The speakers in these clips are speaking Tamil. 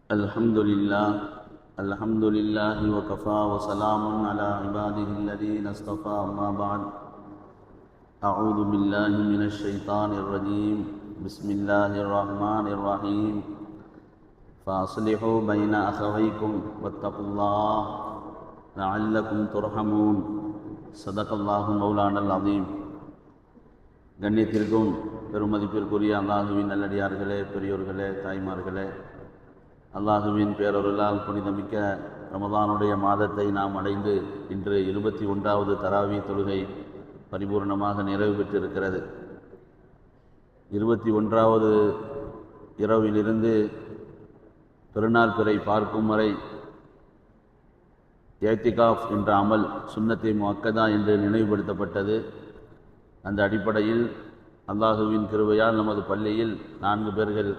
الحمد لله وكفى وسلام على عباده الذين اصطفى أما بعد أعوذ بالله من الشيطان الرجيم بسم الله الرحمن الرحيم فأصلحوا بين أخويكم واتقوا الله لعلكم ترحمون صدق الله مولانا العظيم. கண்ணியத்திற்கும் பெருமதிப்பிற்குரிய அல்லாஹுவின் நல்லடியார்களே, பெரியோர்களே, தாய்மார்களே, அல்லாஹுவின் பேரொருளால் புனிதமிக்க ரமதானுடைய மாதத்தை நாம் அடைந்து இன்று 21வது தராவி தொழுகை பரிபூர்ணமாக நிறைவு பெற்றிருக்கிறது. 21வது இரவிலிருந்து பெருநாள் பிறை பார்க்கும் வரை ஏத்திகாஃப் என்ற அமல் சுன்னத்தை முஅக்கதா என்று நினைவுபடுத்தப்பட்டது. அந்த அடிப்படையில் அல்லாஹுவின் கிருபையால் நமது பள்ளியில் 4 பேர்கள்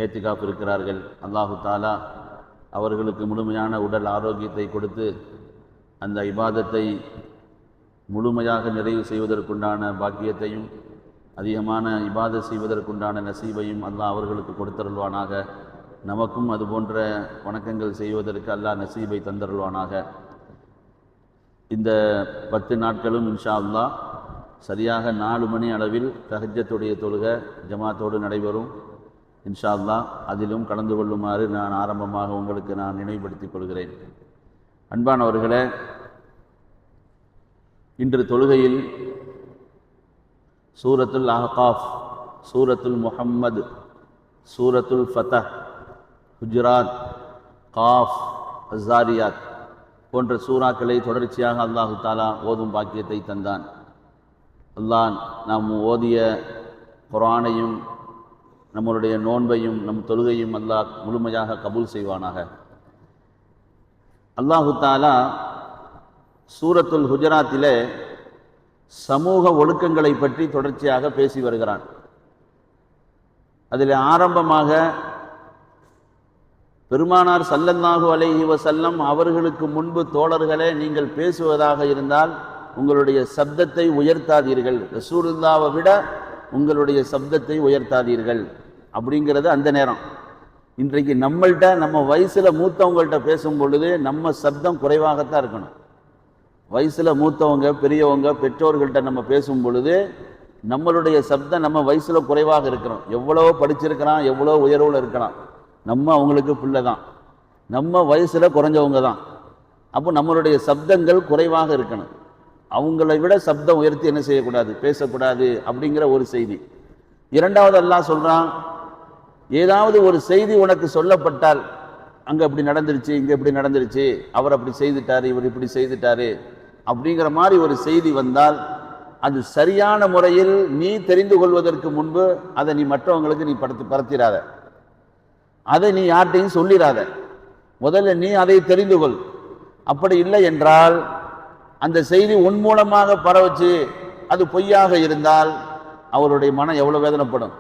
ஏத்திகாஃப் இருக்கிறார்கள். அல்லாஹு தாலா அவர்களுக்கு முழுமையான உடல் ஆரோக்கியத்தை கொடுத்து அந்த இபாதத்தை முழுமையாக நிறைவு செய்வதற்குண்டான பாக்கியத்தையும் அதிகமான இபாதத் செய்வதற்குண்டான நசீபையும் அல்லாஹ் அவர்களுக்கு கொடுத்தருள்வானாக. நமக்கும் அதுபோன்ற வணக்கங்கள் செய்வதற்கு அல்லாஹ் நசீபை தந்தருள்வானாக. இந்த 10 நாட்களும் இன்ஷா அல்லாஹ் சரியாக 4 மணி அளவில் தஹஜ்ஜத்துடைய தொழுகை ஜமாத்தோடு நடைபெறும். இன்ஷா அல்லாஹ் அதிலும் கலந்து கொள்ளுமாறு நான் ஆரம்பமாக உங்களுக்கு நான் நினைவுபடுத்திக் கொள்கிறேன். அன்பானவர்களே, இன்று தொழுகையில் சூரத்துல் அஹ்காஃப், சூரத்துல் முஹம்மது, சூரத்துல் ஃபதஹ், ஹுஜராத், காஃப், அஸ்ஸாரியாத் போன்ற சூறாக்களை தொடர்ச்சியாக அல்லாஹு தாலா ஓதும் பாக்கியத்தை தந்தான். அல்லாஹ் நாம் ஓதிய குர்ஆனையும் நம்மளுடைய நோன்பையும் நம் தொழுகையும் அல்லாஹ் முழுமையாக கபூல் செய்வானாக. அல்லாஹு தாலா சூரத்துல் ஹுஜராத்திலே சமூக ஒழுக்கங்களை பற்றி தொடர்ச்சியாக பேசி வருகிறான். அதில் ஆரம்பமாக பெருமானார் ஸல்லல்லாஹு அலைஹி வஸல்லம் அவர்களுக்கு முன்பு, தோழர்களே, நீங்கள் பேசுவதாக இருந்தால் உங்களுடைய சப்தத்தை உயர்த்தாதீர்கள், ரசூலுல்லாவை விட உங்களுடைய சப்தத்தை உயர்த்தாதீர்கள் அப்படிங்கிறது அந்த நேரம். இன்றைக்கு நம்மள்கிட்ட, நம்ம வயசில் மூத்தவங்கள்ட்ட பேசும் பொழுது நம்ம சப்தம் குறைவாகத்தான் இருக்கணும். வயசில் மூத்தவங்க, பெரியவங்க, பெற்றோர்கள்ட்ட நம்ம பேசும் பொழுது நம்மளுடைய சப்தம் நம்ம வயசில் குறைவாக இருக்கிறோம். எவ்வளோ படிச்சிருக்கிறான், எவ்வளோ உயர்வில் இருக்கலாம், நம்ம அவங்களுக்கு பிள்ளை தான், நம்ம வயசில் குறைஞ்சவங்க தான். அப்போ நம்மளுடைய சப்தங்கள் குறைவாக இருக்கணும். அவங்களை விட சப்தம் உயர்த்தி என்ன செய்யக்கூடாது, பேசக்கூடாது அப்படிங்கிற ஒரு செய்தி. இரண்டாவது அல்லாஹ் சொல்கிறான், ஏதாவது ஒரு செய்தி உனக்கு சொல்லப்பட்டால், அங்கே அப்படி நடந்துருச்சு, இங்கே இப்படி நடந்துருச்சு, அவர் அப்படி செய்துட்டாரு, இவர் இப்படி செய்துட்டாரு அப்படிங்கிற மாதிரி ஒரு செய்தி வந்தால் அது சரியான முறையில் நீ தெரிந்து கொள்வதற்கு முன்பு அதை நீ மற்றவங்களுக்கு நீ பரத்திடாத, அதை நீ யார்கிட்டையும் சொல்லிடாத. முதல்ல நீ அதை தெரிந்து கொள். அப்படி இல்லை என்றால் அந்த செய்தி உன் மூலமாக பரவச்சு அது பொய்யாக இருந்தால் அவருடைய மனம் எவ்வளோ வேதனைப்படும்.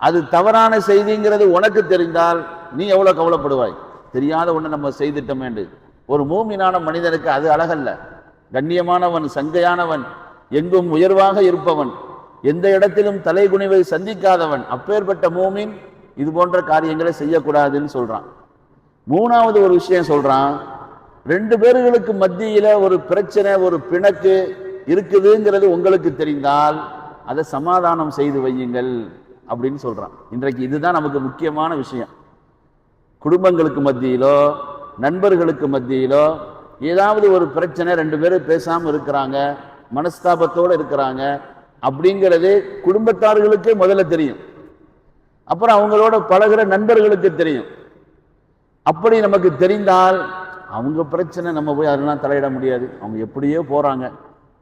அது தவறான செய்திங்கிறது உனக்கு தெரிந்தால் நீ எவ்வளோ கவலைப்படுவாய். தெரியாத ஒன்று நம்ம செய்துட்டோம் என்று. ஒரு மூமினான மனிதனுக்கு அது அழகல்ல. கண்ணியமானவன், சங்கையானவன், எங்கும் உயர்வாக இருப்பவன், எந்த இடத்திலும் தலைகுனிவை சந்திக்காதவன், அப்பேற்பட்ட மூமின் இது போன்ற காரியங்களை செய்யக்கூடாதுன்னு சொல்றான். மூணாவது ஒரு விஷயம் சொல்றான், 2 பேர்களுக்கு மத்தியில ஒரு பிரச்சனை, ஒரு பிணக்கு இருக்குதுங்கிறது உங்களுக்கு தெரிந்தால் அதை சமாதானம் செய்து வையுங்கள் அப்படின்னு சொல்றான். இன்றைக்கு இதுதான் நமக்கு முக்கியமான விஷயம். குடும்பங்களுக்கு மத்தியிலோ, நண்பர்களுக்கு மத்தியிலோ ஏதாவது ஒரு பிரச்சனை, 2 பேரும் பேசாமல் இருக்கிறாங்க, மனஸ்தாபத்தோடு இருக்கிறாங்க அப்படிங்கிறது குடும்பத்தார்களுக்கே முதல்ல தெரியும். அப்புறம் அவங்களோட பழகிற நண்பர்களுக்கு தெரியும். அப்படி நமக்கு தெரிந்தால் அவங்க பிரச்சனை நம்ம போய் அதெல்லாம் தலையிட முடியாது, அவங்க எப்படியோ போறாங்க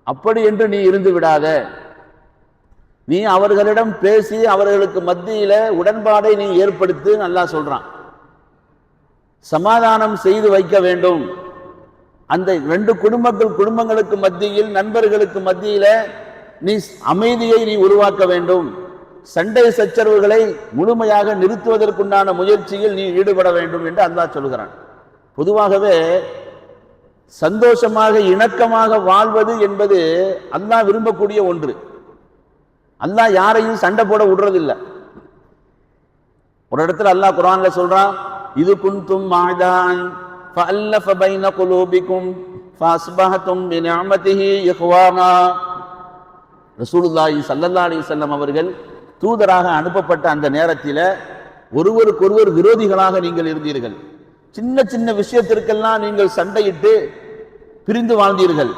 அப்படி என்று நீ இருந்து விடாத. நீ அவர்களிடம் பேசி அவர்களுக்கு மத்தியில உடன்பாடை நீ ஏற்படுத்தி நல்லா சொல்றான். சமாதானம் செய்து வைக்க வேண்டும். அந்த 2 குடும்பங்களுக்கு மத்தியில், நண்பர்களுக்கு மத்தியில நீ அமைதியை நீ உருவாக்க வேண்டும். சண்டை சச்சரவுகளை முழுமையாக நிறுத்துவதற்குண்டான முயற்சியில் நீ ஈடுபட வேண்டும் என்று அல்லாஹ் சொல்கிறான். பொதுவாகவே சந்தோஷமாக இணக்கமாக வாழ்வது என்பது அல்லாஹ் விரும்பக்கூடிய ஒன்று. அல்லாஹ் யாரையும் சண்டை போட விடுறதில்லை. ஒரு இடத்துல அல்லாஹ் குர்ஆன்ல சொல்றான், இது குன்தும் மாதான் ஃபஅல்லஃப பைன குலூபிக்கும் ஃபஅஸ்பஹதும் பிநிஅமதிஹி இஹ்வானா. ரசூலுல்லாஹி ஸல்லல்லாஹு அலைஹி வஸல்லம் அவர்கள் தூதராக அனுப்பப்பட்ட அந்த நேரத்தில் ஒருவருக்கொருவர் விரோதிகளாக நீங்கள் இருந்தீர்கள். சின்ன சின்ன விஷயத்திற்கெல்லாம் நீங்கள் சண்டையிட்டு பிரிந்து வாழ்ந்தீர்கள்.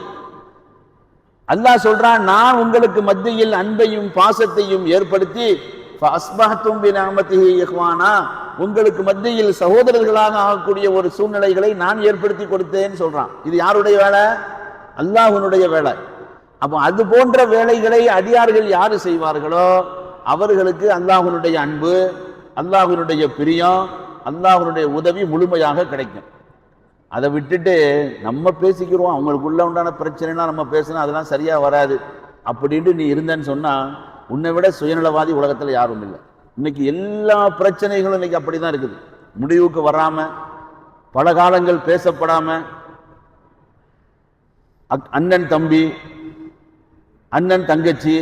அல்லாஹ் சொல்றான், நான் உங்களுக்கு மத்தியில் அன்பையும் பாசத்தையும் ஏற்படுத்தி ஃபஅஸ்பஹதும் பிநிஅமதிஹி இஹ்வானா, உங்களுக்கு மத்தியில் சகோதரர்களாக ஆகக்கூடிய ஒரு சூழ்நிலைகளை நான் ஏற்படுத்தி கொடுத்தேன்னு சொல்றான். இது யாருடைய வேலை? அல்லாஹ்வுடைய வேலை. அப்போ அது போன்ற வேலைகளை அடியார்கள் யாரு செய்வார்களோ அவர்களுக்கு அல்லாஹ்வுடைய அன்பு, அல்லாஹ்வுடைய பிரியம், அல்லாஹ்வுடைய உதவி முழுமையாக கிடைக்கும். அதை விட்டுட்டு நம்ம பேசிக்கிறோம், அவங்களுக்குள்ள உண்டான பிரச்சனைலாம் நம்ம பேசினா அதெல்லாம் சரியா வராது அப்படின்ட்டு நீ இருந்தேன்னு சொன்னா உன்னை விட சுயநலவாதி உலகத்தில் யாரும் இல்லை. இன்னைக்கு எல்லா பிரச்சனைகளும் இன்னைக்கு அப்படிதான் இருக்குது. முடிவுக்கு வராம, பல காலங்கள் பேசப்படாம, அண்ணன் தம்பி, அண்ணன் தங்கச்சி,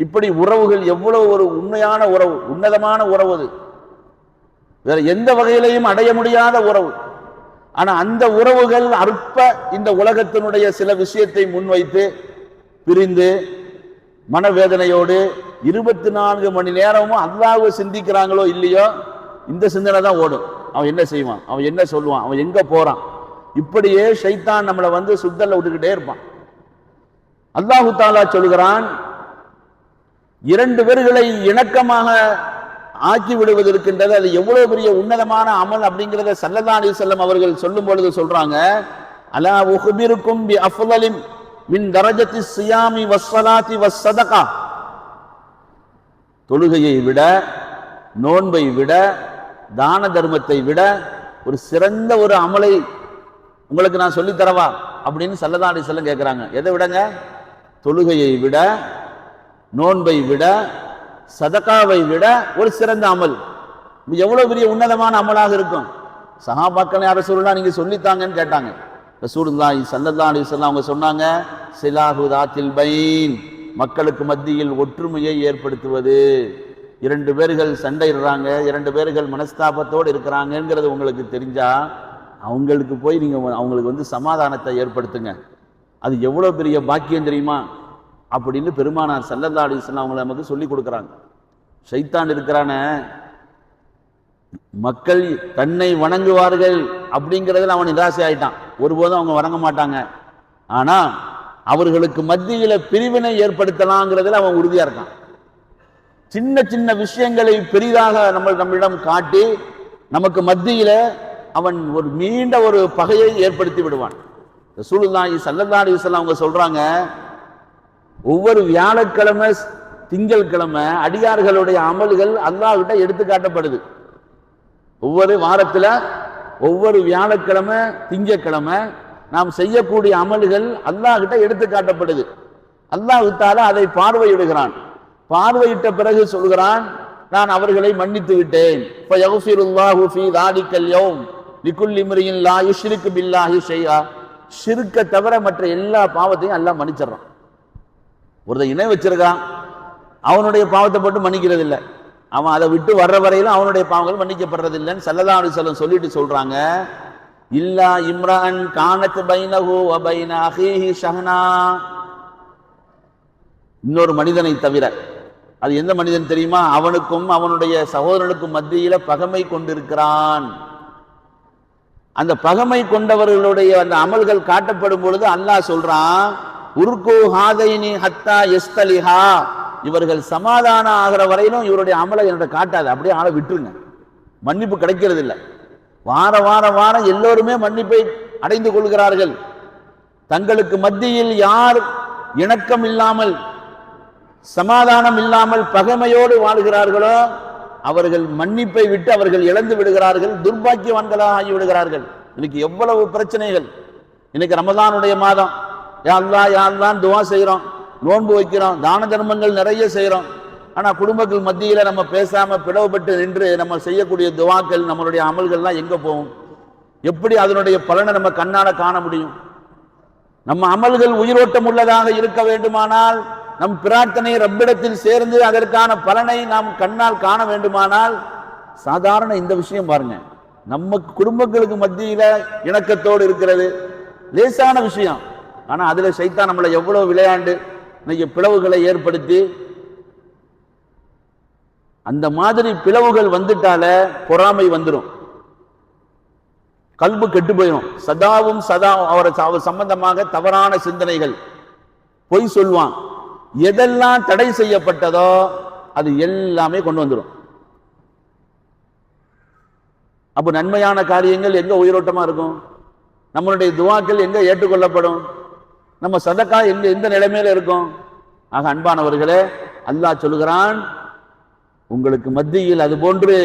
இப்படி உறவுகள் எவ்வளவு ஒரு உண்மையான உறவு, உன்னதமான உறவு, அது வேற எந்த வகையிலையும் அடைய முடியாத உறவு. ஆனா அந்த உறவுகள் அற்ப இந்த உலகத்தினுடைய சில விஷயத்தை முன்வைத்து பிரிந்து மனவேதனையோடு 24 மணி நேரமும் அல்லாஹ்வை சிந்திக்கிறாங்களோ இல்லையோ இந்த சிந்தனை தான் ஓடும். அவன் என்ன செய்வான், அவன் என்ன சொல்லுவான், அவன் எங்க போறான், இப்படியே ஷைத்தான் நம்மளை சுத்தல்ல விட்டுக்கிட்டே இருப்பான். அல்லாஹு தாலா சொல்கிறான், 2 பேர்களை இணக்கமாக ஆக்கி விடுவது இருக்கின்றது, அது எவ்வளவு பெரிய உன்னதமான அமல் அப்படிங்கிறத ஸல்லல்லாஹு அலைஹி வஸல்லம் அவர்கள் சொல்லும் பொழுது சொல்றாங்க, அலா உஹ்பிருக்கும் பி அஃலலின் மின் தரஜத்தி ஸியாமி வஸ்ஸலாத்தி வஸ்ஸதகா, தொழுகையை விட, நோன்பை விட, தான தர்மத்தை விட ஒரு சிறந்த ஒரு அமலை உங்களுக்கு நான் சொல்லி தரவா அப்படின்னு ஸல்லல்லாஹு அலைஹி வஸல்லம் கேட்கிறாங்க. எதை விடங்க? தொழுகையை விட, நோன்பை விட, சதகாவை விட ஒரு சிறந்த அமல். எவ்வளவு பெரிய உன்னதமான அமலாக இருக்கும். சஹாபாக்கள் யார சொல்லலாம், நீங்க சொல்லித்தாங்கன்னு கேட்டாங்க. ரசூலுல்லாஹி ஸல்லல்லாஹு அலைஹி வஸல்லம் அவங்க சொன்னாங்க, சிலாஹு தாத்தில் பைன், மக்களுக்கு மத்தியில் ஒற்றுமையை ஏற்படுத்துவது. 2 பேர்கள் சண்டையிடுறாங்க, 2 பேர்கள் மனஸ்தாபத்தோடு இருக்கிறாங்கிறது உங்களுக்கு தெரிஞ்சா அவங்களுக்கு போய் நீங்க அவங்களுக்கு சமாதானத்தை ஏற்படுத்துங்க. அது எவ்வளவு பெரிய பாக்கியம் தெரியுமா அப்படின்னு பெருமானார் ஸல்லல்லாஹு அலைஹி வஸல்லம் அவங்க நமக்கு சொல்லி கொடுக்குறாங்க. ஷைத்தான் இருக்கிறான, மக்கள் தன்னை வணங்குவார்கள் அப்படிங்கிறதுல அவன் நிராசை ஆயிட்டான். ஒருபோதும் அவங்க வணங்க மாட்டாங்க. ஆனா அவர்களுக்கு மத்தியில பிரிவினை ஏற்படுத்தலாங்கிறதுல அவன் உறுதியா இருக்கான். சின்ன சின்ன விஷயங்களை பெரிதாக நம்மிடம் காட்டி நமக்கு மத்தியில அவன் ஒரு நீண்ட ஒரு பகையை ஏற்படுத்தி விடுவான். ரசூலுல்லாஹி ஸல்லல்லாஹு அலைஹி வஸல்லம் அவங்க சொல்றாங்க, ஒவ்வொரு வியாழக்கிழமை திங்கட்கிழமை அடியார்களுடைய அமல்கள் அல்லாஹ்கிட்ட எடுத்து காட்டப்படுது. ஒவ்வொரு வாரத்துல ஒவ்வொரு வியாழக்கிழமை திங்கட்கிழமை நாம் செய்யக்கூடிய அமல்கள் அல்லாஹ்கிட்ட எடுத்து காட்டப்படுது. அல்லாஹ் தஆலா அதை பார்வையிடுகிறான். பார்வையிட்ட பிறகு சொல்கிறான், நான் அவர்களை மன்னித்து விட்டேன். ஃபயக்ஃபிருல்லாஹு ஃபீ தாலிகல் யௌம் லிகுல்லி இம்ரியின் லா யுஷ்ரிகு பில்லாஹி ஷைஆ, ஷிர்க்க தவிர மற்ற எல்லா பாவத்தையும் அல்லாஹ் மன்னிச்சிடறான். ஒருத்தன் இணை வச்சிருக்கான், அவனுடைய பாவத்தை போட்டு மன்னிக்கிறது இல்லை. அவன் அதை விட்டு வர்ற வரையிலும் அவனுடைய பாவங்கள் மன்னிக்கப்படுறது இல்லைன்னு ஸல்லல்லாஹு அலைஹி வஸல்லம் சொல்லிட்டு சொல்றாங்க, இல்லா இம்ரான் கானத் பைனஹு வ பைன அஹீஹி ஷஹ்னா, இன்னொரு மனிதனை தவிர. அது எந்த மனிதன் தெரியுமா? அவனுக்கும் அவனுடைய சகோதரனுக்கும் மத்தியில பகைமை கொண்டிருக்கிறான். அந்த பகைமை கொண்டவர்களுடைய அந்த அமல்கள் காட்டப்படும் பொழுது அல்லாஹ் சொல்றான், உர்கு ஹாதைனி ஹத்தா யஸ்தலிஹா, இவர்கள் சமாதானம் ஆகிற வரையிலும் இவருடைய அமலை என்னோட காட்டாது, அப்படியே ஆளை விட்டுருங்க. மன்னிப்பு கிடைக்கிறது இல்லை. வாரம் எல்லோருமே மன்னிப்பை அடைந்து கொள்கிறார்கள். தங்களுக்கு மத்தியில் யார் இணக்கம் இல்லாமல், சமாதானம் இல்லாமல் பகைமையோடு வாழ்கிறார்களோ அவர்கள் மன்னிப்பை விட்டு அவர்கள் இழந்து விடுகிறார்கள், துர்பாக்கியவான்களாக ஆகிவிடுகிறார்கள். இன்னைக்கு எவ்வளவு பிரச்சனைகள். இன்னைக்கு ரமதானுடைய மாதம், யா அல்லாஹ் துவா செய்கிறோம், நோன்பு வைக்கிறோம், தான தர்மங்கள் நிறைய செய்கிறோம். ஆனால் குடும்பங்கள் மத்தியில் நம்ம பேசாமல் பிளவுபட்டு நின்று நம்ம செய்யக்கூடிய துவாக்கள், நம்மளுடைய அமல்கள்லாம் எங்கே போகும்? எப்படி அதனுடைய பலனை நம்ம கண்ணால காண முடியும்? நம்ம அமல்கள் உயிரோட்டம் உள்ளதாக இருக்க வேண்டுமானால், நம் பிரார்த்தனை ரப்பிடத்தில் சேர்ந்து அதற்கான பலனை நாம் கண்ணால் காண வேண்டுமானால், சாதாரண இந்த விஷயம் பாருங்க, நம்ம குடும்பங்களுக்கு மத்தியில இணக்கத்தோடு இருக்கிறது லேசான விஷயம். ஆனா அதுல சைத்தான் நம்மளை எவ்வளவு விளையாண்டு இன்னைக்கு பிளவுகளை ஏற்படுத்தி, அந்த மாதிரி பிளவுகள் வந்துட்டால பொறாமை வந்துடும், கல்பு கெட்டு போயிடும். சதாவும் அவர் சம்பந்தமாக தவறான சிந்தனைகள், பொய் சொல்வான். எதெல்லாம் தடை செய்யப்பட்டதோ அது எல்லாமே கொண்டு வந்துடும். அப்ப நன்மையான காரியங்கள் எங்க உயிரோட்டமா இருக்கும்? நம்மளுடைய துவாக்கள் எங்க ஏற்றுக்கொள்ளப்படும்? நம்ம சதக்கா எங்க எந்த நிலைமையில இருக்கும்? ஆக அன்பானவர்களே, அல்லாஹ் சொல்கிறான், உங்களுக்கு மத்தியில் அது போன்று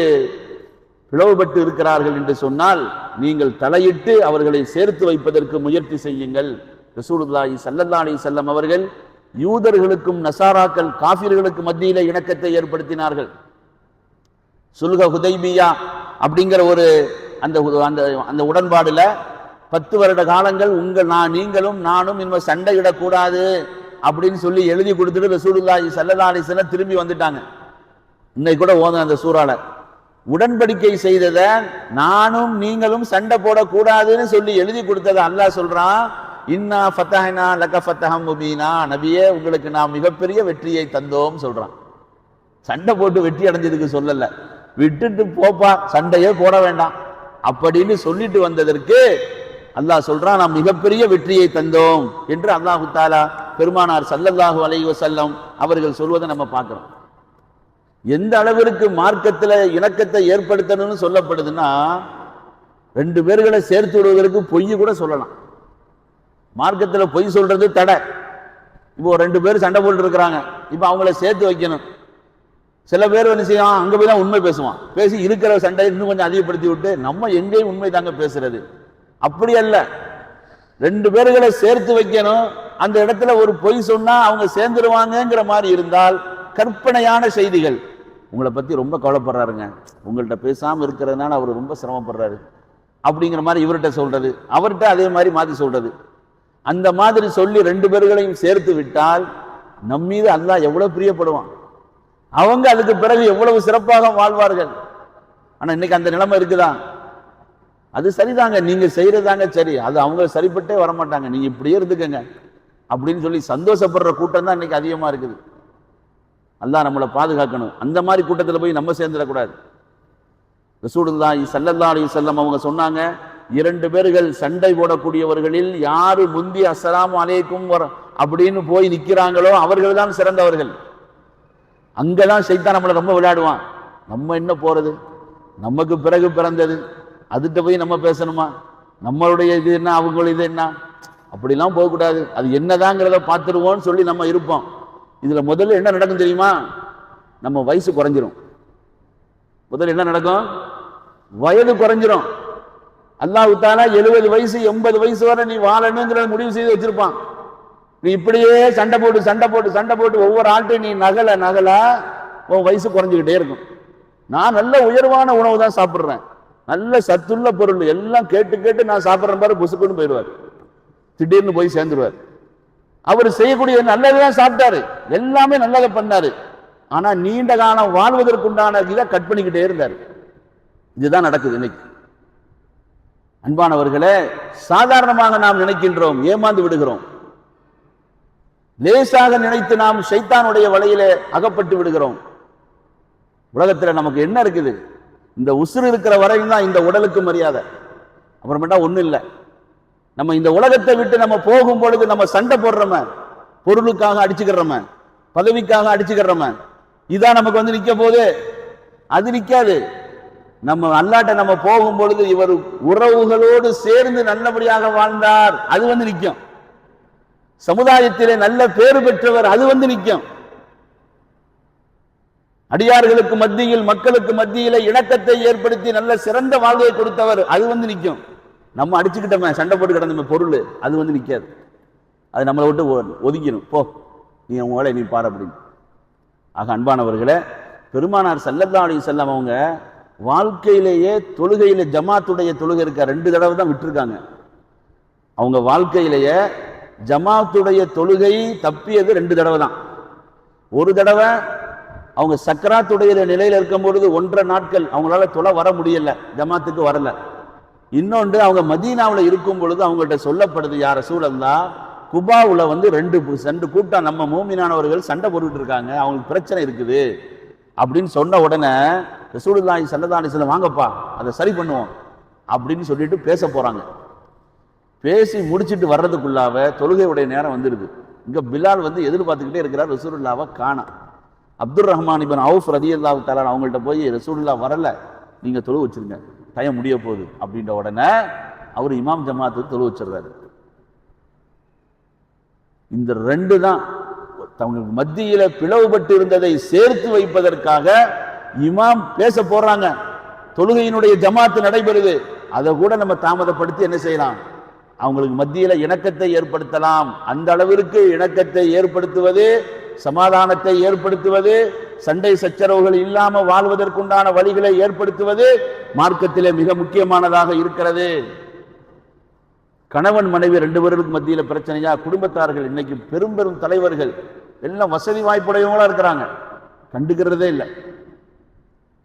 பிளவுபட்டு இருக்கிறார்கள் என்று சொன்னால் நீங்கள் தலையிட்டு அவர்களை சேர்த்து வைப்பதற்கு முயற்சி செய்யுங்கள். ரசூலுல்லாஹி ஸல்லல்லாஹு அலைஹி வஸல்லம் அவர்கள் யூதர்களுக்கும் நசாராக்கள் காஃபிர்களுக்கு மத்தியில இணக்கத்தை ஏற்படுத்தினார்கள். சுல்ஹ ஹுதைபியா அப்படிங்கிற ஒரு அந்த உடன்பாடுல 10 வருட காலங்கள் நீங்களும் நானும் இனிமே சண்டையிடக்கூடாது அப்படின்னு சொல்லி எழுதி கொடுத்துட்டு ரசூலுல்லாஹி ஸல்லல்லாஹு அலைஹி வஸல்லம் திரும்பி வந்துட்டாங்க. இன்னைக்கு கூட ஓதுன அந்த சூறால உடன்படிக்கை செய்தத நானும் நீங்களும் சண்டை போடக்கூடாதுன்னு சொல்லி எழுதி கொடுத்தத அல்லாஹ் சொல்றான், இன்னா ஃபதஹ்னா லக ஃபதஹம் முபீனா, நபியே உங்களுக்கு நாம் மிகப்பெரிய வெற்றியை தந்தோம் சொல்றான். சண்டை போட்டு வெற்றி அடைஞ்சதுக்கு சொல்லல, விட்டுட்டு போப்பா சண்டையே போட வேண்டாம் அப்படின்னு சொல்லிட்டு வந்ததற்கு அல்லாஹ் சொல்றான், நாம் மிகப்பெரிய வெற்றியை தந்தோம் என்று அல்லாஹு தஆலா பெருமானார் ஸல்லல்லாஹு அலைஹி வஸல்லம் அவர்கள் சொல்வதை நம்ம பார்க்கிறோம். எந்த அளவிற்கு மார்க்கத்தில் இணக்கத்தை ஏற்படுத்தணும்னு சொல்லப்படுதுன்னா, 2 பேர்களை சேர்த்து விடுவதற்கு பொய் கூட சொல்லலாம். மார்க்கத்தில் பொய் சொல்றது தடை. இப்போ 2 பேர் சண்டை போட்டு இருக்கிறாங்க, இப்போ அவங்கள சேர்த்து வைக்கணும். சில பேர் என்ன செய்வான், அங்க போய் தான் உண்மை பேசுவான், பேசி இருக்கிற சண்டையை இன்னும் கொஞ்சம் அதிகப்படுத்தி விட்டு நம்ம எங்கேயும் உண்மை தாங்க பேசுறது. அப்படி அல்ல, 2 பேர்களை சேர்த்து வைக்கணும். அந்த இடத்துல ஒரு பொய் சொன்னா அவங்க சேர்ந்துருவாங்கிற மாதிரி இருந்தால் கற்பனையான செய்திகள், உங்களை பத்தி ரொம்ப கவலைப்படுறாருங்க, உங்கள்கிட்ட பேசாம இருக்கிறதுனால அவர் ரொம்ப சிரமப்படுறாரு அப்படிங்கிற மாதிரி இவர்கிட்ட சொல்றது, அவர்கிட்ட அதே மாதிரி மாத்தி சொல்றது, அந்த மாதிரி சொல்லி 2 பேர்களையும் சேர்த்து விட்டால் நம் மீது அல்லாஹ் எவ்வளவு பிரியப்படுவான், அவங்க அதுக்கு பிறகு எவ்வளவு சிறப்பாக வாழ்வார்கள். ஆனா இன்னைக்கு அந்த நிலைமை இருக்குதா? அது சரிதாங்க, நீங்க செய்யறதாங்க சரி, அது அவங்க சரிப்பட்டே வரமாட்டாங்க, நீங்க இப்படியே இருந்துக்கங்க அப்படின்னு சொல்லி சந்தோஷப்படுற கூட்டம் தான் இன்னைக்கு அதிகமா இருக்குது. அல்லாஹ் நம்மளை பாதுகாக்கணும். அந்த மாதிரி கூட்டத்தில் போய் நம்ம சேர்ந்துடக்கூடாது. ரசூலுல்லாஹி ஸல்லல்லாஹு அலைஹி வஸல்லம் அவங்க சொன்னாங்க, 2 பேர்கள் சண்டை போடக்கூடியவர்களில் யாரு முந்தி அஸ்ஸலாமு அலைக்கும் அப்படின்னு போய் நிற்கிறாங்களோ அவர்கள் தான் சிறந்தவர்கள். அங்கதான் சைத்தான் நம்மளை ரொம்ப விளையாடுவான். நம்ம என்ன போறது, நமக்கு பிறகு பிறந்தது, அதுகிட்ட போய் நம்ம பேசணுமா, நம்மளுடைய இது என்ன அவங்களுடைய இது என்ன, அப்படிலாம் போகக்கூடாது, அது என்னதாங்கிறத பார்த்துருவோம்னு சொல்லி நம்ம இருப்போம். இதுல முதல்ல என்ன நடக்கும் தெரியுமா? நம்ம வயசு குறைஞ்சிரும். முதல்ல என்ன நடக்கும்? வயது குறைஞ்சிரும். அல்லாஹ் தஆலா 70 வயசு 80 வயசு வரை நீ வாழணுங்கிற முடிவு செய்து வச்சிருப்பான். நீ இப்படியே சண்டை போட்டு ஒவ்வொரு ஆட்டையும் நீ நகல உன் வயசு குறைஞ்சிக்கிட்டே இருக்கும். நான் நல்ல உயர்வான உணவு தான் சாப்பிட்றேன், நல்ல சத்துள்ள பொருள் எல்லாம் கேட்டு நான் சாப்பிட்றேன் பாரு, புசுக்குன்னு போயிடுவார், திடீர்னு போய் சேர்ந்துருவார். அவர் செய்யக்கூடிய நல்லதுதான் சாப்பிட்டாரு, எல்லாமே நல்லதை பண்ணாரு, ஆனா நீண்ட காலம் வாழ்வதற்குண்டான இதை கட் பண்ணிக்கிட்டே இருந்தார். இதுதான் நடக்குது இன்னைக்கு. அன்பானவர்களே, சாதாரணமாக நாம் நினைக்கின்றோம், ஏமாந்து விடுகிறோம். லேசாக நினைத்து நாம் ஷைத்தானுடைய வலையிலே அகப்பட்டு விடுகிறோம். உலகத்துல நமக்கு என்ன இருக்குது? இந்த உசுறு இருக்கிற வரையும் தான் இந்த உடலுக்கு மரியாதை, அப்புறமேட்டா ஒண்ணும் இல்லை. நம்ம இந்த உலகத்தை விட்டு நம்ம போகும் பொழுது நம்ம சண்டை போடுறோம, பொருளுக்காக அடிச்சுக்கிறோம, பதவிக்காக அடிச்சுக்கிறோம, இதான் நமக்கு வந்து நிக்க போது, அது நிக்காது. நம்ம அல்லாட்ட நம்ம போகும் பொழுது இவர் உறவுகளோடு சேர்ந்து நல்லபடியாக வாழ்ந்தார், அது வந்து நிற்கும். சமுதாயத்திலே நல்ல பேறு பெற்றவர், அது வந்து நிற்கும். அடியார்களுக்கு மத்தியில் மக்களுக்கு மத்தியில இணக்கத்தை ஏற்படுத்தி நல்ல சிறந்த வாழ்வை கொடுத்தவர், அது வந்து நிற்கும். நம்ம அடிச்சுக்கிட்டோமே, சண்டை போட்டு கிடந்த பொருள், அது வந்து நிற்காது. அது நம்மளை விட்டு ஒதுக்கணும், போ நீ உங்க வேலை நீ பாரு அப்படின்னு. ஆக அன்பானவர்களே, பெருமானார் ஸல்லல்லாஹு அலைஹி வஸல்லம் அவங்க வாழ்க்கையிலேயே தொழுகையில ஜமாத்துடைய தொழுகை இருக்க 2 தடவை தான் விட்டுருக்காங்க. அவங்க வாழ்க்கையிலேயே ஜமாத்துடைய தொழுகை தப்பியது 2 தடவை தான். ஒரு தடவை அவங்க சக்கராத்துடைய நிலையில இருக்கும் பொழுது 1.5 நாட்கள் அவங்களால தொலை வர முடியல, ஜமாத்துக்கு வரல. இன்னொன்று அவங்க மதீனாவில் இருக்கும் பொழுது அவங்கள்ட்ட சொல்லப்படுது, யார் ரசூலல்லாஹ், குபாவுல வந்து ரெண்டு கூட்டம் நம்ம மூமினானவர்கள் சண்டை போட்டுட்டு இருக்காங்க, அவங்களுக்கு பிரச்சனை இருக்குது அப்படின்னு சொன்ன உடனே ரசூலுல்லாஹி ஸல்லல்லாஹு அலைஹி வஸல்லம் வாங்கப்பா அதை சரி பண்ணுவோம் அப்படின்னு சொல்லிட்டு பேச போறாங்க. பேசி முடிச்சுட்டு வர்றதுக்குள்ளாவ தொழுகையுடைய நேரம் வந்துடுது. இங்க பிலால் வந்து எதிர்பார்த்துக்கிட்டே இருக்கிறார், ரசூலுல்லாஹ்வை காணோம். அப்துர் ரஹ்மான் இப்னு அவுஃப் ரலியல்லாஹு தஆலா அவங்கள்ட்ட போய் ரசூலுல்லாஹ் வரல, நீங்க தொழு வச்சிருங்க, டைம் முடிய போகுது அப்படின்ற உடனே அவர் இமாம் ஜமாத்துக்கு தொழு வச்சிடுறாரு. இந்த ரெண்டு தான் தங்களுக்கு மத்தியில பிளவுபட்டு இருந்ததை சேர்த்து வைப்பதற்காக இமாம் பேச போறாங்க. தொழுகையினுடைய ஜமாத்து நடைபெறுது, அதை கூட நம்ம தாமதப்படுத்தி என்ன செய்யலாம், அவங்களுக்கு மத்தியில இணக்கத்தை ஏற்படுத்தலாம். அந்த அளவிற்கு இணக்கத்தை ஏற்படுத்துவது, சமாதானத்தை ஏற்படுத்துவது, சண்டை சச்சரவுகள் இல்லாம வாழ்வதற்குண்டான வழிகளை ஏற்படுத்துவது மார்க்கத்திலே மிக முக்கியமானதாக இருக்கிறது. கணவன் மனைவி 2 பேருக்கு மத்தியில பிரச்சனையா, குடும்பத்தார்கள் இன்னைக்கு பெரும் பெரும் தலைவர்கள் எல்லாம் வசதி வாய்ப்புடையவங்களா இருக்கிறாங்க, கண்டுக்கிறதே இல்லை.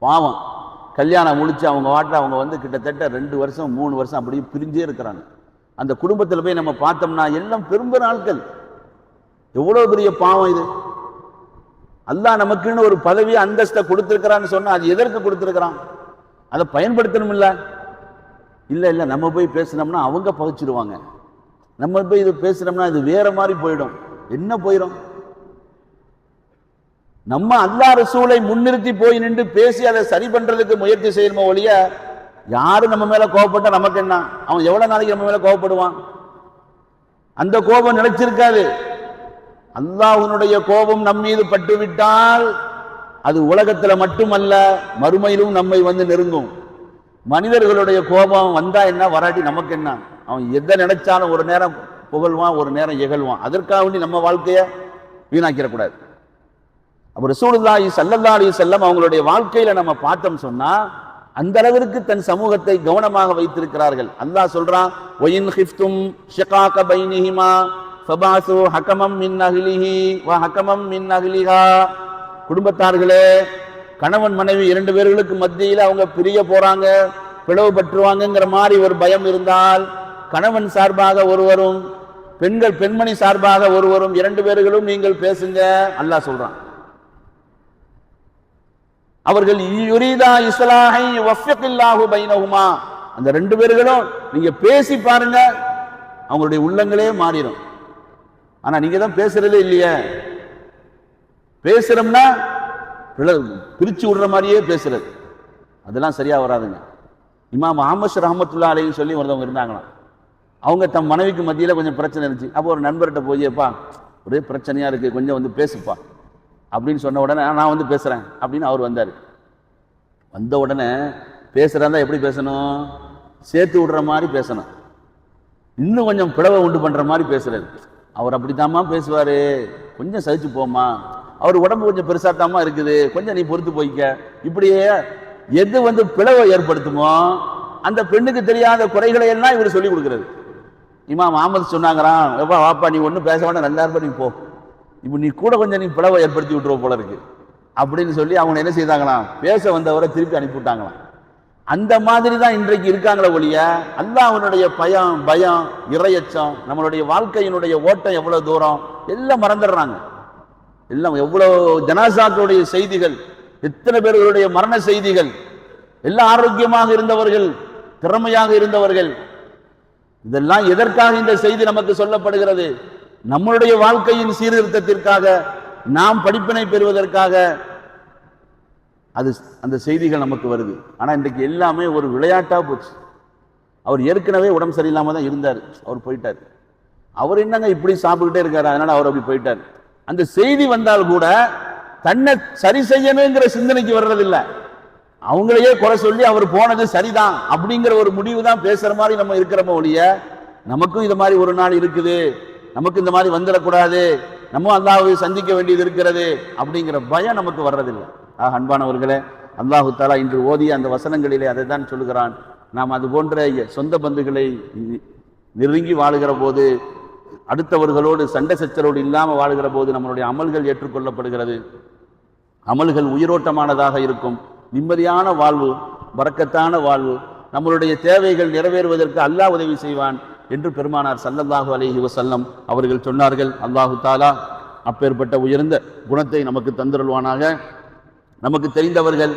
பாவம், கல்யாணம் முடிச்சு அவங்க வாட்டில் அவங்க வந்து கிட்டத்தட்ட 2 வருஷம் 3 வருஷம் அப்படியே பிரிஞ்சே இருக்கிறாங்க. அந்த குடும்பத்தில் போய் நம்ம பார்த்தோம்னா எல்லாம் பெரும்பெரும் ஆட்கள். எவ்வளவு பெரிய பாவம் இது! அல்லாஹ் நமக்குன்னு ஒரு பதவி அந்தஸ்தை கொடுத்திருக்கிறான்னு சொன்னா அது எதற்கு கொடுத்திருக்கிறான்? அதை பயன்படுத்தணும் இல்ல? இல்ல நம்ம போய் பேசினோம்னா அவங்க பகிச்சிருவாங்க, நம்ம போய் இது பேசினோம்னா இது வேற மாதிரி போயிடும். என்ன போயிடும்? நம்ம அல்லாஹ் ரசூலை முன்னிறுத்தி போய் நின்று பேசி அதை சரி பண்றதுக்கு முயற்சி செய்யணுமோ ஒழிய, யாரும் நம்ம மேல கோபப்பட்டா நமக்கு என்ன? அவன் எவ்வளவு நாளைக்கு நம்ம மேல கோபப்படுவான்? அந்த கோபம் நிலைச்சிருக்காது. அல்லாஹ்வுடைய கோபம் நம் மீது பட்டுவிட்டால் அது உலகத்துல மட்டுமல்ல மறுமையிலும் நம்மை வந்து நெருங்கும். மனிதர்களுடைய கோபம் வந்தா என்ன, வராட்டி நமக்கு என்ன? அவன் எதை நினைச்சாலும் ஒரு நேரம் புகழ்வான், ஒரு நேரம் இகழ்வான். அதற்காக வேண்டி நம்ம வாழ்க்கைய வீணாக்கிடக்கூடாது. அப்ப ரசூலுல்லாஹி ஸல்லல்லாஹு அலைஹி வஸல்லம் அவங்களுடைய வாழ்க்கையில நம்ம பார்த்தோம் சொன்னா அந்த அளவிற்கு தன் சமூகத்தை கவனமாக வைத்திருக்கிறார்கள். அல்லாஹ் சொல்றான், வயின் ஹிஃப்தும் ஷிகாக பைனிஹிமா ஃபபாசு ஹகமம் மின் அஹ்லிஹி வ ஹகமம் மின் அஹ்லிஹா. குடும்பத்தார்களே, கணவன் மனைவி 2 பேர்களுக்கு மத்தியில் அவங்க பிரிய போறாங்க, பிளவு பற்றுவாங்கங்கிற மாதிரி ஒரு பயம் இருந்தால் கணவன் சார்பாக ஒருவரும் பெண்மணி சார்பாக ஒருவரும் 2 பேர்களும் நீங்கள் பேசுங்க. அல்லாஹ் சொல்றான், அவர்கள் யுரீதா இஸ்லாஹை யுவஃபிகில்லாஹு பைனஹுமா. அந்த 2 பேர்களும் நீங்க பேசி பாருங்க, அவங்களுடைய உள்ளங்களே மாறிடும். ஆனா நீங்க தான் பேசுறதே இல்லையே. பேசுறோம்னா பிரிச்சு விடுற மாதிரியே பேசுறது, அதெல்லாம் சரியா வராதுங்க. இமாம் அஹ்மத் ரஹ்மத்துல்லாஹி அலைஹி சொல்லி ஒருத்தவங்க இருந்தாங்களாம். அவங்க தம் மனைவிக்கு மத்தியில கொஞ்சம் பிரச்சனை இருந்துச்சு. அப்போ ஒரு நண்பர்கிட்ட போய்ப்பா ஒரே பிரச்சனையா இருக்கு, கொஞ்சம் வந்து பேசுப்பா அப்படின்னு சொன்ன உடனே நான் வந்து பேசுறேன் அப்படின்னு அவர் வந்தார். வந்த உடனே பேசுறதா எப்படி பேசணும்? சேர்த்து விடுற மாதிரி பேசணும், இன்னும் கொஞ்சம் பிளவை உண்டு பண்ற மாதிரி பேசுறது. அவர் அப்படித்தாம்மா பேசுவாரு, கொஞ்சம் சகிச்சு போமா, அவர் உடம்பு கொஞ்சம் பெருசாத்தாமா இருக்குது, கொஞ்சம் நீ பொறுத்து போய்க்க. இப்படியே எது வந்து பிளவை ஏற்படுத்துமோ அந்த பெண்ணுக்கு தெரியாத குறைகளை எல்லாம் இவர் சொல்லி கொடுக்கிறது. இமாம் அஹ்மத் சொன்னாங்கறான், எப்பா வாப்பா நீ ஒன்றும் பேச வேண்டாம், நல்லா இருப்ப, நீ போ, இப்போ நீ கூட கொஞ்சம் நீ பிளவை ஏற்படுத்தி விட்டுருவ போல இருக்கு அப்படின்னு சொல்லி அவங்க என்ன செய்தாங்களாம், பேச வந்தவரை திருப்பி அனுப்பிவிட்டாங்களாம். அந்த மாதிரி தான் இன்றைக்கு இருக்காங்களே ஒழிய அல்லாஹ்வுடைய பயம் இறையச்சம், நம்மளுடைய வாழ்க்கையினுடைய ஓட்டம் எவ்வளவு தூரம் எல்லாம் மறந்துடுறாங்க. எல்லாம் எவ்வளவு ஜனாசாக்களுடைய செய்திகள், எத்தனை பேர்களுடைய மரண செய்திகள், எல்லாம் ஆரோக்கியமாக இருந்தவர்கள், திறமையாக இருந்தவர்கள். இதெல்லாம் எதற்காக இந்த செய்தி நமக்கு சொல்லப்படுகிறது? நம்மளுடைய வாழ்க்கையின் சீர்திருத்தத்திற்காக, நாம் படிப்பினை பெறுவதற்காக அது அந்த செய்திகள் நமக்கு வருது. ஆனா இன்றைக்கு எல்லாமே ஒரு விளையாட்டா போச்சு. அவர் ஏற்கனவே உடம்பு சரியில்லாம தான் இருந்தார், அவர் போயிட்டார். அவர் என்னங்க இப்படி சாப்பிட்டுட்டே இருக்காரு, அதனால அவர் அப்படி போயிட்டார். அந்த செய்தி வந்தால் கூட தன்னை சரி செய்யணுங்கிற சிந்தனைக்கு வர்றதில்லை. அவங்களையே குறை சொல்லி அவர் போனது சரிதான் அப்படிங்கிற ஒரு முடிவு தான் பேசுற மாதிரி நம்ம இருக்கிறோமோ ஒழிய, நமக்கும் இது மாதிரி ஒரு நாள் இருக்குது, நமக்கு இந்த மாதிரி வந்துடக்கூடாது, நம்ம அல்லாஹ்வை சந்திக்க வேண்டியது இருக்கிறது அப்படிங்கிற பயம் நமக்கு வர்றதில்லை. அன்பானவர்களே, அல்லாஹு தாலா இன்று ஓதிய அந்த வசனங்களிலே அதை தான் சொல்கிறான். நாம் அது போன்ற சொந்த பந்துகளை நெருங்கி வாழுகிற போது, அடுத்தவர்களோடு சண்டை சச்சரவோடு இல்லாமல் வாழுகிற போது நம்மளுடைய அமல்கள் ஏற்றுக்கொள்ளப்படுகிறது. அமல்கள் உயிரோட்டமானதாக இருக்கும். நிம்மதியான வாழ்வு, பரக்கத்தான வாழ்வு, நம்மளுடைய தேவைகள் நிறைவேறுவதற்கு அல்லாஹ் உதவி செய்வான் என்று பெருமானார் ஸல்லல்லாஹு அலைஹி வஸல்லம் அவர்கள் சொன்னார்கள். அல்லாஹு தாலா அப்பேற்பட்ட உயர்ந்த குணத்தை நமக்கு தந்திருவானாக. நமக்கு தெரிந்தவர்கள்,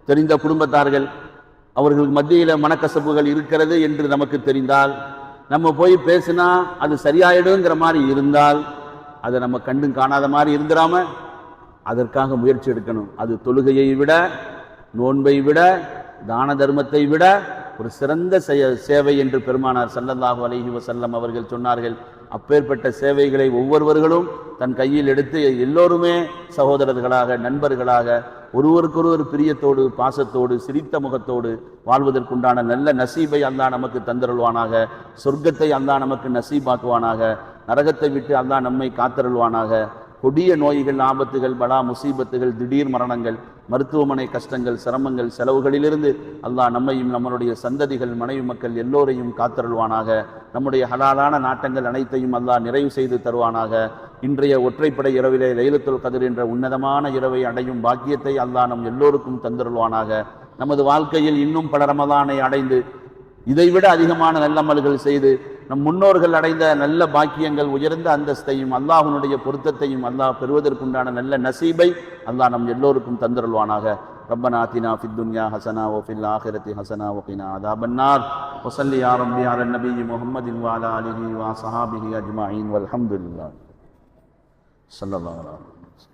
தெரிந்த குடும்பத்தார்கள், அவர்களுக்கு மத்தியில் மனக்கசப்புகள் இருக்கிறது என்று நமக்கு தெரிந்தால், நம்ம போய் பேசினா அது சரியாயிடுங்கிற மாதிரி இருந்தால், அதை நம்ம கண்டும் காணாத மாதிரி இருந்துடாம அதற்காக முயற்சி எடுக்கணும். அது தொழுகையை விட, நோன்பை விட, தான தர்மத்தை விட ஒரு சிறந்த சேவை என்று பெருமானார் ஸல்லல்லாஹு அலைஹி வஸல்லம் அவர்கள் சொன்னார்கள். அப்பேற்பட்ட சேவைகளை ஒவ்வொருவர்களும் தன் கையில் எடுத்து எல்லோருமே சகோதரர்களாக, நண்பர்களாக, ஒருவருக்கொருவர் பிரியத்தோடு, பாசத்தோடு, சிரித்த முகத்தோடு வாழ்வதற்குண்டான நல்ல நசீபை அல்லாஹ் நமக்கு தந்தருள்வானாக. சொர்க்கத்தை அல்லாஹ் நமக்கு நசீபாக்குவானாக. நரகத்தை விட்டு அல்லாஹ் நம்மை காத்தருள்வானாக. கொடிய நோய்கள், ஆபத்துகள், பலா முசீபத்துகள், திடீர் மரணங்கள், மருத்துவமனை கஷ்டங்கள், சிரமங்கள், செலவுகளிலிருந்து அல்லாஹ் நம்மையும் நம்மளுடைய சந்ததிகள், மனைவி மக்கள் எல்லோரையும் காத்தருள்வானாக. நம்முடைய ஹலாலான நாட்டங்கள் அனைத்தையும் அல்லாஹ் நிறைவு செய்து தருவானாக. இன்றைய ஒற்றைப்படை இரவிலே லைலத்துல் கத்ர் என்ற உன்னதமான இரவை அடையும் பாக்கியத்தை அல்லாஹ் நம் எல்லோருக்கும் தந்தருள்வானாக. நமது வாழ்க்கையில் இன்னும் பல ரமலானை அடைந்து இதைவிட அதிகமான நல்லமல்கள் செய்து நம் முன்னோர்கள் அடைந்த நல்ல பாக்கியங்கள், உயர்ந்த அந்தஸ்தையும் அல்லாஹ்வுடைய பொருத்தத்தையும் அல்லாஹ் பெறுவதற்குண்டான நல்ல நசீபை அல்லாஹ் நம் எல்லோருக்கும் தந்தருள்வானாக. ரப்பனா ஆத்தினா ஃபித் துன்யா ஹஸனா வ ஃபில் ஆখিরাতি ஹஸனா வ கினா அஸாபன் நார். வஸல்லி யா ரப்பி அலா நபிய்யி முஹம்மதின் வ அலா ஆலிஹி வ ஸஹாபிஹி அஜ்மஈன் வல்ஹம்துலில்லாஹ் ஸல்லல்லாஹு அலைஹி வஸல்லம்.